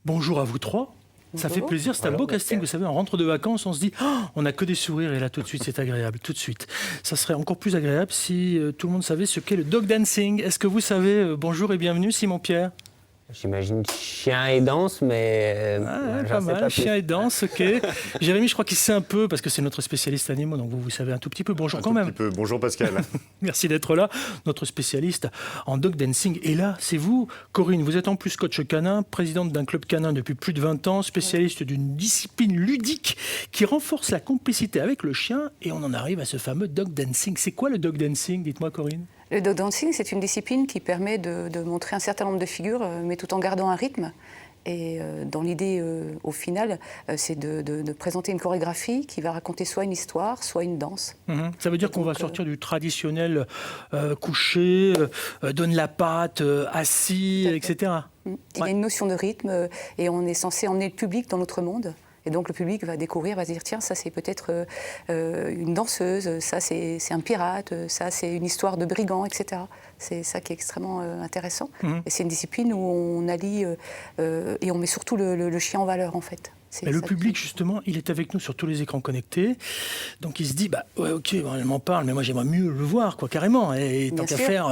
Bonjour à vous trois. Ça fait plaisir, c'est un beau casting, vous savez, on rentre de vacances, on se dit on n'a que des sourires et là tout de suite c'est agréable, tout de suite. Ça serait encore plus agréable si tout le monde savait ce qu'est le dog dancing. Est-ce que vous savez, bonjour et bienvenue Simon-Pierre. J'imagine chien et danse, mais pas mal, chien et danse, ok. Jérémy, je crois qu'il sait un peu, parce que c'est notre spécialiste animaux, donc vous savez un tout petit peu. Bonjour quand même. Bonjour Pascal. Merci d'être là, notre spécialiste en dog dancing. Et là, c'est vous, Corinne, vous êtes en plus coach canin, présidente d'un club canin depuis plus de 20 ans, spécialiste d'une discipline ludique qui renforce la complicité avec le chien, et on en arrive à ce fameux dog dancing. C'est quoi le dog dancing? Dites-moi, Corinne. Le dog dancing, c'est une discipline qui permet de montrer un certain nombre de figures, mais tout en gardant un rythme. Et dans l'idée, au final, c'est de présenter une chorégraphie qui va raconter soit une histoire, soit une danse. Ça veut dire qu'on va sortir du traditionnel couché, donne la patte, assis, etc. Il y a une notion de rythme et on est censé emmener le public dans notre monde. Et donc le public va découvrir, va se dire tiens, ça c'est peut-être une danseuse, ça c'est un pirate, ça c'est une histoire de brigand, etc. C'est ça qui est extrêmement intéressant. Et c'est une discipline où on allie et on met surtout le chien en valeur en fait. Mais le public, justement, il est avec nous sur tous les écrans connectés. Donc il se dit, ouais, ok, elle m'en parle, mais moi j'aimerais mieux le voir, quoi, carrément. Et tant qu'à faire,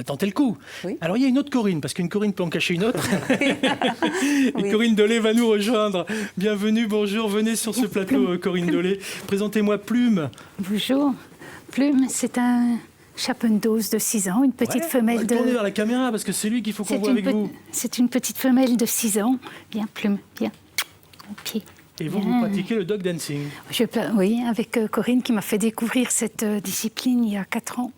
tenter le coup. Oui. Alors il y a une autre Corinne, parce qu'une Corinne peut en cacher une autre. Et Corinne Dolé va nous rejoindre. Bienvenue, bonjour, venez sur ce plateau, Corinne Dolé. Présentez-moi Plume. Bonjour. Plume, c'est un Chappendose de 6 ans, une petite femelle de... Tournez vers la caméra, parce que c'est lui qu'il faut qu'on voit avec vous. C'est une petite femelle de 6 ans. Bien, Plume, bien. Okay. Et vous pratiquez le dog dancing? Oui, avec Corinne qui m'a fait découvrir cette discipline il y a 4 ans.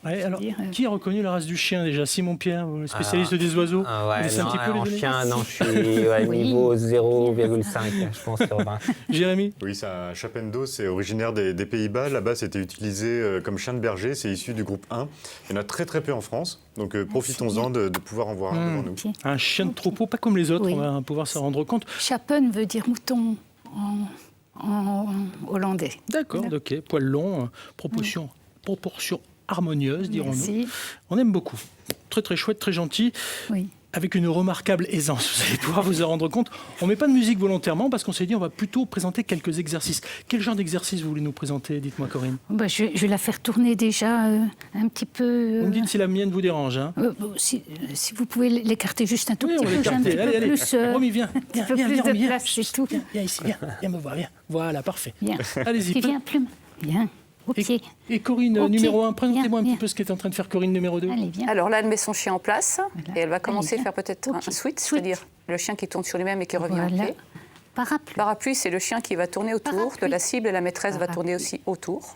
Ouais, alors, qui a reconnu la race du chien déjà? Simon-Pierre, le spécialiste des oiseaux. En chien, non, je suis niveau 0,5, je pense, sur 20. Jérémy? Oui, c'est un Chappendose, c'est originaire des Pays-Bas. Là-bas, c'était utilisé comme chien de berger, c'est issu du groupe 1. Il y en a très très peu en France, donc profitons-en de pouvoir en voir un devant nous. Un chien de troupeau, pas comme les autres, on va pouvoir s'en rendre compte. Chapen veut dire mouton en hollandais. D'accord, ok, poil long, proportion harmonieuse, dirons-nous. On aime beaucoup. Très très chouette, très gentil. Oui. Avec une remarquable aisance, vous allez pouvoir vous en rendre compte. On ne met pas de musique volontairement parce qu'on s'est dit on va plutôt présenter quelques exercices. Quel genre d'exercice vous voulez nous présenter? Dites-moi, Corinne. Je vais la faire tourner déjà un petit peu... Vous me dites si la mienne vous dérange. Hein. Si vous pouvez l'écarter juste un tout petit peu. L'écarter. Allez. Romy, viens. Un peu plus de place, c'est tout. Viens ici, viens me voir, viens. Voilà, parfait. Bien. Allez-y. Viens, Plume. Bien. Et Corinne, numéro 1, présentez-moi un petit peu ce qu'est en train de faire Corinne, numéro 2. Allez, alors là, elle met son chien en place et elle va commencer à faire peut-être un switch, c'est-à-dire le chien qui tourne sur lui-même et qui revient en pied. Parapluie, c'est le chien qui va tourner autour de la cible et la maîtresse va tourner aussi autour.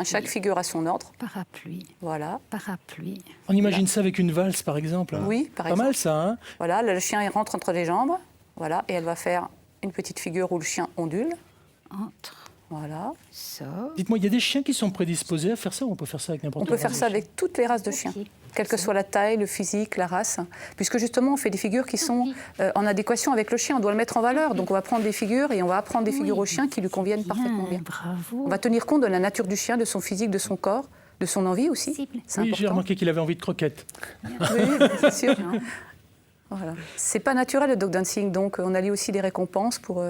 Chaque figure a son ordre. Parapluie. Voilà. Parapluie. On imagine ça avec une valse, par exemple. Hein. Oui, par exemple. Pas mal, ça. Hein. Voilà, le chien il rentre entre les jambes. Voilà, et elle va faire une petite figure où le chien ondule. Entre. Voilà. Ça. Dites-moi, il y a des chiens qui sont prédisposés à faire ça ou on peut faire ça avec n'importe quelle race? On peut faire ça avec toutes les races de chiens, quelle que soit la taille, le physique, la race, puisque justement on fait des figures qui sont en adéquation avec le chien, on doit le mettre en valeur, donc on va prendre des figures et on va apprendre des figures au chien qui lui conviennent parfaitement bien. Bravo. On va tenir compte de la nature du chien, de son physique, de son corps, de son envie aussi. Oui, j'ai remarqué qu'il avait envie de croquettes. Oui, c'est sûr. Voilà. C'est pas naturel le dog dancing, donc on allie aussi des récompenses pour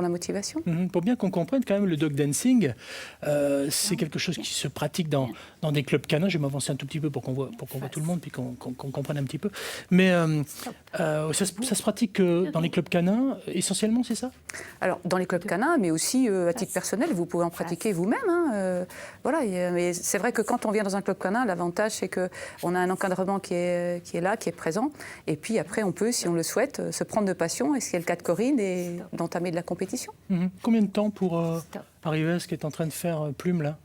la motivation. Pour bien qu'on comprenne quand même, le dog dancing, c'est quelque chose qui se pratique dans des clubs canins. Je vais m'avancer un tout petit peu pour qu'on voit tout le monde puis qu'on comprenne un petit peu. Mais ça se pratique dans les clubs canins essentiellement, c'est ça? Alors, dans les clubs canins, mais aussi à titre personnel, vous pouvez en pratiquer vous-même. Voilà, mais c'est vrai que quand on vient dans un club canin, l'avantage c'est qu'on a un encadrement qui est là, qui est présent. Et puis après, on peut, si on le souhaite, se prendre de passion, et ce qui est le cas de Corinne, et d'entamer de la compétition. Combien de temps pour arriver à ce qu'est en train de faire Plume là?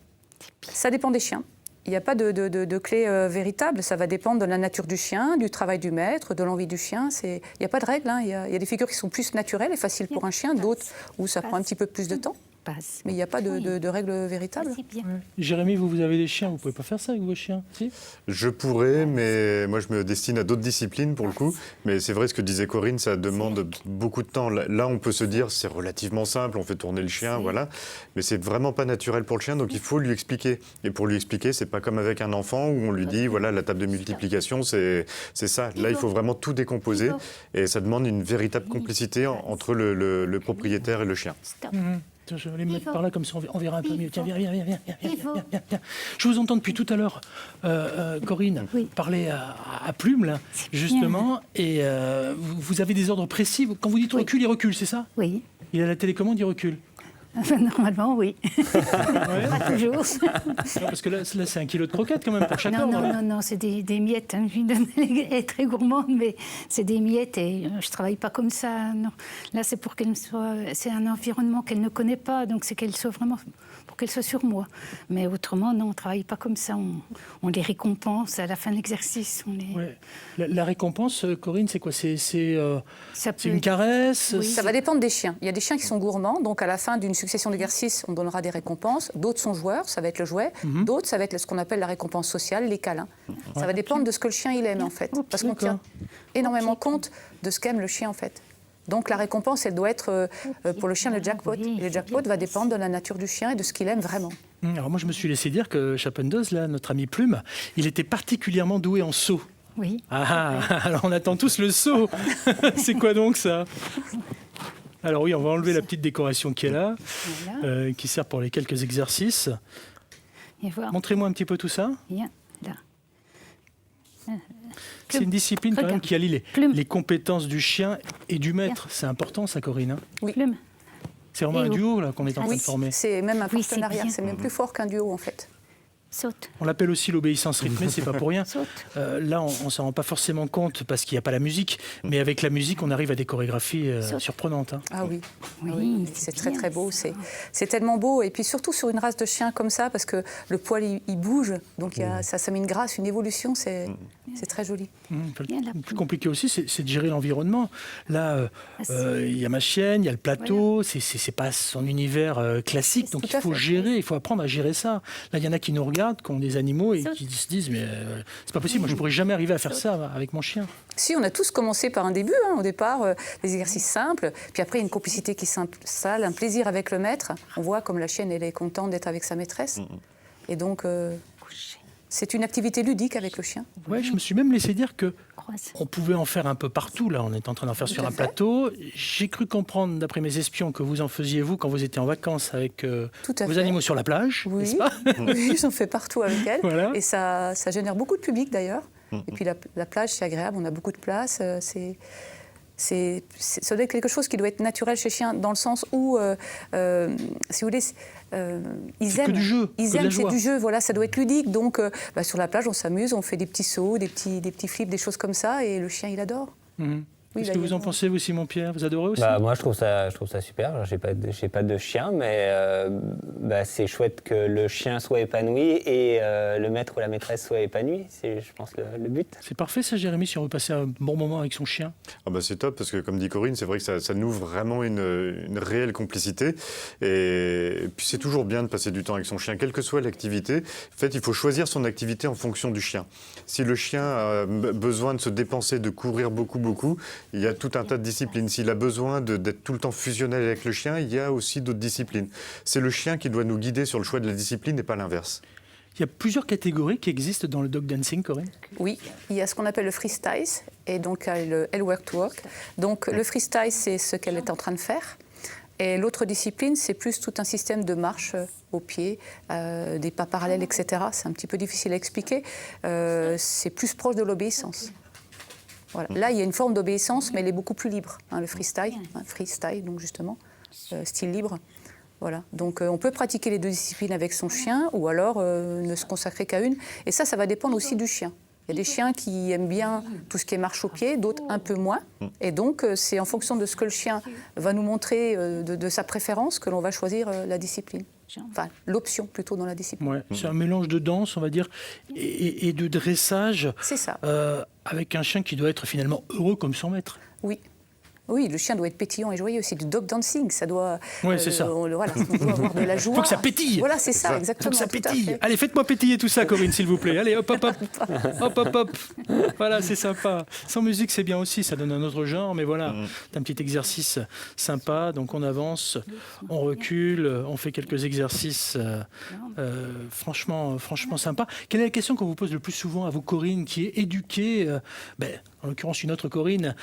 Ça dépend des chiens. Il n'y a pas de clé véritable, ça va dépendre de la nature du chien, du travail du maître, de l'envie du chien. Il n'y a pas de règle, hein. Il y a des figures qui sont plus naturelles et faciles pour un chien, d'autres où ça prend un petit peu plus de temps. passe. Mais il n'y a pas de règle véritable. C'est bien. Ouais. Jérémy, vous avez des chiens, vous ne pouvez pas faire ça avec vos chiens, si? Je pourrais, mais moi je me destine à d'autres disciplines pour le coup. Mais c'est vrai ce que disait Corinne, ça demande beaucoup de temps. Là, on peut se dire c'est relativement simple, on fait tourner le chien, voilà. Mais c'est vraiment pas naturel pour le chien, donc il faut lui expliquer. Et pour lui expliquer, c'est pas comme avec un enfant où on lui dit voilà la table de multiplication, c'est ça. Là, il faut vraiment tout décomposer et ça demande une véritable complicité entre le propriétaire et le chien. Stop. Je vais les mettre par là, comme ça on verra un peu mieux. Tiens, viens. Je vous entends depuis tout à l'heure, Corinne, parler à Plume, là, justement, et vous avez des ordres précis. Quand vous dites recule, il recule, c'est ça? Oui. Il a la télécommande, il recule. Normalement, oui. Pas toujours. Non, parce que là c'est 1 kilo de croquettes quand même pour chaque ordre. Non, c'est des miettes. Hein. Elle est très gourmande, mais c'est des miettes et je ne travaille pas comme ça. Non. Là, c'est pour qu'elle soit. C'est un environnement qu'elle ne connaît pas, donc c'est qu'elle soit vraiment. Pour qu'elle soit sur moi. Mais autrement, non, on ne travaille pas comme ça. On les récompense à la fin de l'exercice. Ouais. La récompense, Corinne, c'est quoi? C'est une caresse? Oui. Ça va dépendre des chiens. Il y a des chiens qui sont gourmands, donc à la fin d'une succession d'exercices, on donnera des récompenses. D'autres sont joueurs, ça va être le jouet. D'autres, ça va être ce qu'on appelle la récompense sociale, les câlins. Ça va dépendre de ce que le chien il aime, en fait. Parce qu'on tient énormément compte de ce qu'aime le chien, en fait. Donc la récompense, elle doit être pour le chien le jackpot. Et le jackpot va dépendre de la nature du chien et de ce qu'il aime vraiment. Alors moi, je me suis laissé dire que Chapendoz, là, notre ami Plume, il était particulièrement doué en saut. Oui. Alors on attend tous le saut. C'est quoi donc ça? Alors oui, on va enlever la petite décoration qui est là, voilà. Qui sert pour les quelques exercices. Montrez-moi un petit peu tout ça. Bien, là. C'est une discipline quand même qui allie les compétences du chien et du maître. C'est important ça, Corinne, hein? Oui. Plume. C'est vraiment un duo là qu'on est en train de former. C'est même un partenariat, c'est même plus fort qu'un duo en fait. Saute. On l'appelle aussi l'obéissance rythmée, c'est pas pour rien. Là, on ne s'en rend pas forcément compte parce qu'il n'y a pas la musique, mais avec la musique, on arrive à des chorégraphies surprenantes. Hein. Ah oui, c'est très très beau. C'est tellement beau, et puis surtout sur une race de chien comme ça, parce que le poil il bouge, donc ça met une grâce, une évolution, c'est très joli. Le plus compliqué aussi, c'est de gérer l'environnement. Là, il y a ma chienne, il y a le plateau, c'est pas son univers classique, donc il faut gérer, il faut apprendre à gérer ça. Là, il y en a qui nous regardent, qui ont des animaux et qui se disent mais c'est pas possible, moi je pourrais jamais arriver à faire ça avec mon chien. Si, on a tous commencé par un début, au départ, des exercices simples, puis après une complicité qui s'installe, un plaisir avec le maître. On voit comme la chienne, elle est contente d'être avec sa maîtresse. Et donc, c'est une activité ludique avec le chien. Ouais, je me suis même laissé dire que on pouvait en faire un peu partout. Là, on est en train d'en faire sur un plateau. J'ai cru comprendre, d'après mes espions, que vous en faisiez, vous, quand vous étiez en vacances avec vos animaux sur la plage, n'est-ce pas? Oui, j'en fais partout avec elle. Voilà. Et ça génère beaucoup de public, d'ailleurs. Et puis la plage, c'est agréable, on a beaucoup de place. Ça doit être quelque chose qui doit être naturel chez les chiens, dans le sens où, si vous voulez, ils aiment. Que du jeu, ils aiment, c'est du jeu, voilà, ça doit être ludique. Donc, sur la plage, on s'amuse, on fait des petits sauts, des petits flips, des choses comme ça, et le chien, il adore. Qu'est-ce que vous en pensez, vous, Simon-Pierre? Vous adorez aussi? Moi, je trouve ça super. J'ai pas de chien, mais c'est chouette que le chien soit épanoui et le maître ou la maîtresse soit épanoui. C'est, je pense, le but. C'est parfait, ça, Jérémy, si on veut passer un bon moment avec son chien. C'est top, parce que, comme dit Corinne, c'est vrai que ça nous ouvre vraiment une réelle complicité. Et puis, c'est toujours bien de passer du temps avec son chien, quelle que soit l'activité. En fait, il faut choisir son activité en fonction du chien. Si le chien a besoin de se dépenser, de courir beaucoup, il y a tout un tas de disciplines. S'il a besoin d'être tout le temps fusionnel avec le chien, il y a aussi d'autres disciplines. C'est le chien qui doit nous guider sur le choix de la discipline et pas l'inverse. Il y a plusieurs catégories qui existent dans le dog dancing, Corinne? Oui, il y a ce qu'on appelle le freestyle et donc le L-work to work. Donc le freestyle, c'est ce qu'elle est en train de faire. Et l'autre discipline, c'est plus tout un système de marche au pied, des pas parallèles, etc. C'est un petit peu difficile à expliquer. C'est plus proche de l'obéissance. Voilà. Là, il y a une forme d'obéissance, mais elle est beaucoup plus libre, le freestyle, freestyle, donc justement, style libre. Voilà. Donc, on peut pratiquer les deux disciplines avec son chien, ou alors ne se consacrer qu'à une. Et ça va dépendre aussi du chien. Il y a des chiens qui aiment bien tout ce qui est marche au pied, d'autres un peu moins. Et donc, c'est en fonction de ce que le chien va nous montrer, de sa préférence, que l'on va choisir la discipline. Enfin, l'option plutôt dans la discipline. Ouais, c'est un mélange de danse, on va dire, et de dressage. C'est ça. Avec un chien qui doit être finalement heureux comme son maître. Oui. Oui, le chien doit être pétillant et joyeux. C'est du dog dancing. Ça doit. Oui, c'est ça. Voilà, on doit avoir de la joie. Il faut que ça pétille. Voilà, c'est ça, exactement. Il faut que ça pétille. Allez, faites-moi pétiller tout ça, Corinne, s'il vous plaît. Allez, hop, hop, hop. Hop, hop, hop. Voilà, c'est sympa. Sans musique, c'est bien aussi. Ça donne un autre genre. Mais voilà, c'est un petit exercice sympa. Donc, on avance, on recule, on fait quelques exercices franchement sympas. Quelle est la question qu'on vous pose le plus souvent à vous, Corinne, qui est éduquée, en l'occurrence une autre Corinne,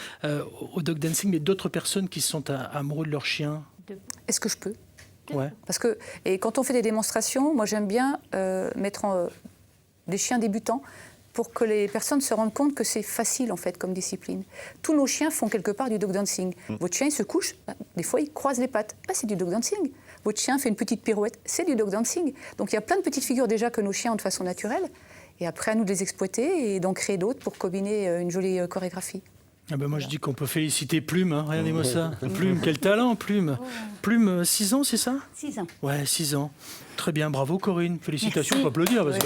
au dog dancing, mais d'autres personnes qui sont amoureux de leur chien? Est-ce que je peux? Ouais. Parce que, et quand on fait des démonstrations, moi j'aime bien mettre des chiens débutants pour que les personnes se rendent compte que c'est facile en fait comme discipline. Tous nos chiens font quelque part du dog dancing. Votre chien il se couche, des fois il croise les pattes, c'est du dog dancing. Votre chien fait une petite pirouette, c'est du dog dancing. Donc il y a plein de petites figures déjà que nos chiens ont de façon naturelle. Et après, à nous de les exploiter et d'en créer d'autres pour combiner une jolie chorégraphie. Ah ben moi, je dis qu'on peut féliciter Plume. Hein. Regardez-moi ça. Plume, quel talent, Plume. Plume, 6 ans, c'est ça? 6 ans. Ouais, 6 ans. Très bien, bravo Corinne. Félicitations, on peut Merci. applaudir.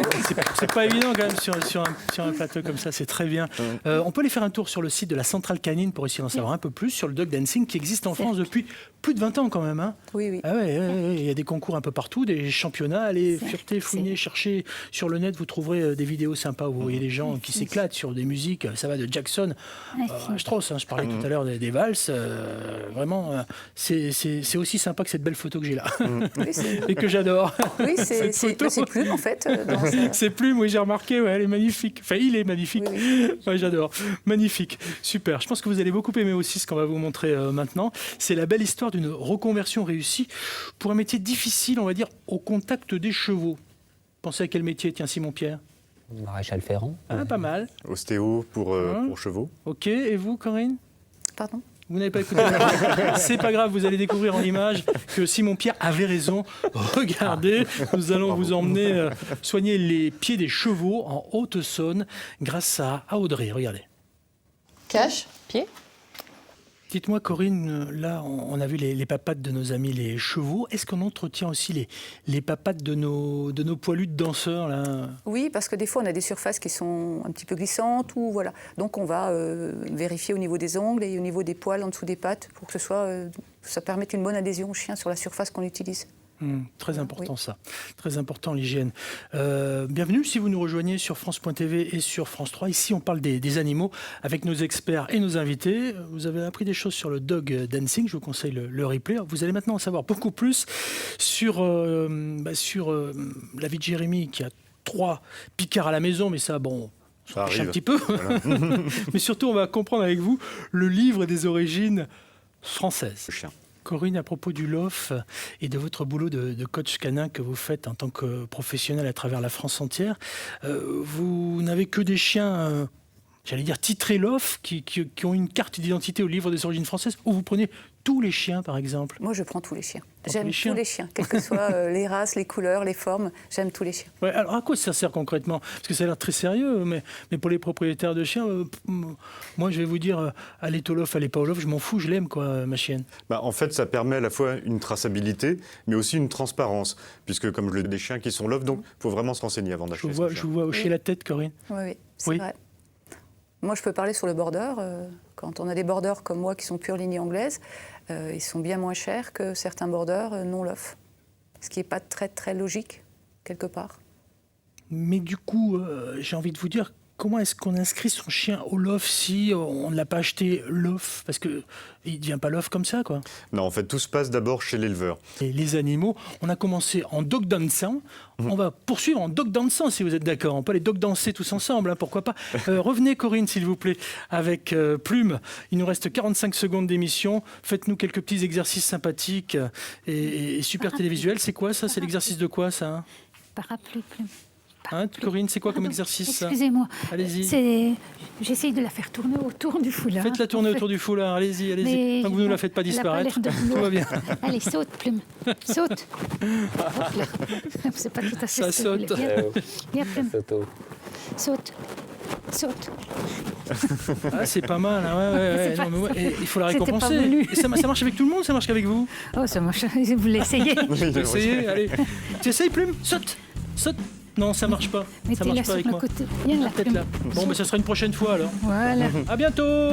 Parce que c'est pas évident quand même sur un plateau comme ça, c'est très bien. On peut aller faire un tour sur le site de la Centrale Canine pour essayer d'en savoir un peu plus sur le dog dancing qui existe en France depuis plus de 20 ans quand même. Hein. Oui, oui. Ah ouais, il y a des concours un peu partout, des championnats. Allez, fureter, fouiner, chercher sur le net, vous trouverez des vidéos sympas où vous voyez des gens qui s'éclatent sur des musiques. Ça va de Jackson à Strauss. Hein. Je parlais tout à l'heure des valses. Vraiment, c'est aussi sympa que cette belle photo que j'ai là et que j'adore. Oui, c'est Plume en fait. C'est Plume, oui, j'ai remarqué, ouais, elle est magnifique. Enfin, il est magnifique. Oui. Ouais, j'adore. Magnifique. Super. Je pense que vous allez beaucoup aimer aussi ce qu'on va vous montrer maintenant. C'est la belle histoire d'une reconversion réussie pour un métier difficile, on va dire, au contact des chevaux. Pensez à quel métier, tiens, Simon-Pierre? Maréchal Ferrand. Ah, pas mal. Ostéo pour chevaux. Ok, et vous, Corinne? Pardon? Vous n'avez pas écouté? C'est pas grave, vous allez découvrir en images que Simon-Pierre avait raison. Regardez, nous allons vous emmener soigner les pieds des chevaux en Haute-Saône grâce à Audrey. Regardez. Cache, pied. Dites-moi, Corinne, là, on a vu les papates de nos amis les chevaux. Est-ce qu'on entretient aussi les papates de nos poilus de danseurs là? Oui, parce que des fois, on a des surfaces qui sont un petit peu glissantes. Ou voilà. Donc, on va vérifier au niveau des ongles et au niveau des poils en dessous des pattes pour que ça permette une bonne adhésion au chien sur la surface qu'on utilise. Très important ça, très important l'hygiène. Bienvenue si vous nous rejoignez sur France.tv et sur France 3. Ici on parle des animaux avec nos experts et nos invités. Vous avez appris des choses sur le dog dancing, je vous conseille le replay. Vous allez maintenant en savoir beaucoup plus sur la vie de Jérémy qui a 3 picards à la maison, mais ça bon... Ça arrive un petit peu. Voilà. Mais surtout on va comprendre avec vous le livre des origines françaises. Le chien. Corinne, à propos du LOF et de votre boulot de coach canin que vous faites en tant que professionnel à travers la France entière, vous n'avez que des chiens, j'allais dire titrés LOF, qui ont une carte d'identité au livre des origines françaises, ou vous prenez tous les chiens, par exemple? Moi, je prends tous les chiens. J'aime tous les chiens, quelles que soient les races, les couleurs, les formes. J'aime tous les chiens. Ouais, alors, à quoi ça sert concrètement? Parce que ça a l'air très sérieux, mais pour les propriétaires de chiens, moi, je vais vous dire, elle est au LOF, elle est pas au LOF, je m'en fous, je l'aime, quoi, ma chienne. En fait, ça permet à la fois une traçabilité, mais aussi une transparence, puisque comme je le dis, des chiens qui sont LOF, donc il faut vraiment se renseigner avant d'acheter. Je vous vois hocher la tête, Corinne. Oui, c'est vrai. Moi, je peux parler sur le border. Quand on a des borders comme moi qui sont pure ligne anglaise, ils sont bien moins chers que certains borders non LOF. Ce qui n'est pas très, très logique, quelque part. Mais du coup, j'ai envie de vous dire, comment est-ce qu'on inscrit son chien au LOF si on ne l'a pas acheté LOF? Parce qu'il ne devient pas LOF comme ça, quoi. Non, en fait, tout se passe d'abord chez l'éleveur. Et les animaux, on a commencé en dog dansant. On va poursuivre en dog dansant, si vous êtes d'accord. On peut les dog danser tous ensemble, hein, pourquoi pas. Revenez, Corinne, s'il vous plaît, avec Plume. Il nous reste 45 secondes d'émission. Faites-nous quelques petits exercices sympathiques et super télévisuels. C'est quoi, ça? C'est l'exercice de quoi, ça, hein? Parapluie, Plume. Hein, Corinne, c'est quoi comme exercice, ça? Excusez-moi. Allez-y. J'essaye de la faire tourner autour du foulard. Faites-la tourner autour du foulard, allez-y, allez-y. Tant que vous ne nous la faites pas disparaître, tout va bien. Allez, saute, Plume. Saute. C'est pas tout à fait ça saute. Viens, Plume. Saute. Saute. Ah, c'est pas mal, hein, ouais. Non, mais il faut la récompenser. Et ça marche avec tout le monde, ça marche qu'avec vous? Oh, ça marche. Vous l'essayez. Vous essayez, allez. Tu essayes, Plume? Saute. Saute. Non, ça marche pas. Ça marche pas avec moi. Viens là, Peut-être là. Bon, mais ça sera une prochaine fois alors. Voilà. À bientôt.